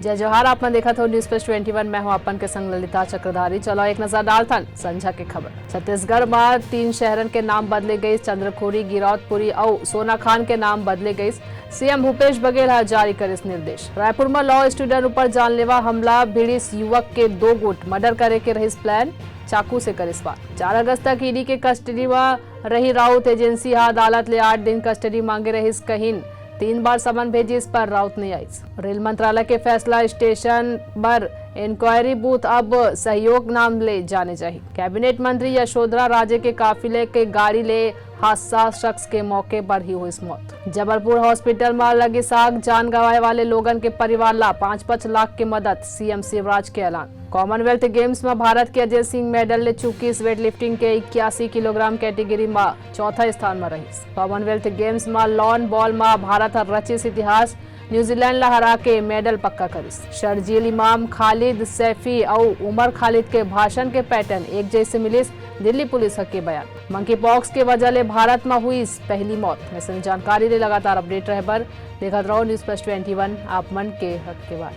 जय जोहार। आपने देखा था न्यूज प्लस 21। मैं हूं अपन के संग ललिता चक्रधारी। चलो एक नजर डालथन संझा के खबर। छत्तीसगढ़ में 3 शहरन के नाम बदले गए। चंद्रखोरी, गिरौदपुरी और सोनाखान के नाम बदले गए। सीएम भूपेश बघेल हा जारी करिस निर्देश। रायपुर में लॉ स्टूडेंट ऊपर जानलेवा हमला भिड़िस। युवक के 2 गुट मर्डर करे के रहिस प्लान, चाकू से करिस वार। 4 अगस्त तक ईडी के कस्टडी में रही राउत। एजेंसी हा अदालत ले 8 दिन कस्टडी मांगे रहिस। कहीं 3 बार समन भेजी, इस पर राउत नहीं आई। रेल मंत्रालय के फैसला, स्टेशन पर इंक्वायरी बूथ अब सहयोग नाम ले जाने चाहिए। कैबिनेट मंत्री यशोधरा राजे के काफिले के गाड़ी ले हादसा, शख्स के मौके पर ही हुई मौत। जबलपुर हॉस्पिटल में लगी आग, जान गंवाए वाले लोगन के परिवार ला 5-5 लाख की मदद। सीएम शिवराज के ऐलान। कॉमनवेल्थ गेम्स में भारत के अजय सिंह मेडल ले चुकी। वेट लिफ्टिंग के 81 किलोग्राम कैटेगरी में चौथा स्थान में रही। कॉमनवेल्थ गेम्स में लॉन बॉल में भारत रचिस इतिहास। न्यूजीलैंड ला हरा के मेडल पक्का करिस। शर्जील इमाम, खालिद सैफी और उमर खालिद के भाषण के पैटर्न एक जैसे मिलिस। दिल्ली पुलिस के बयान। मंकी पॉक्स के वजह ले भारत में हुई पहली मौत। ऐसे जानकारी ले लगातार अपडेट रहे पर देखते रहो न्यूज प्लस 21 आप मन के हक के बाद।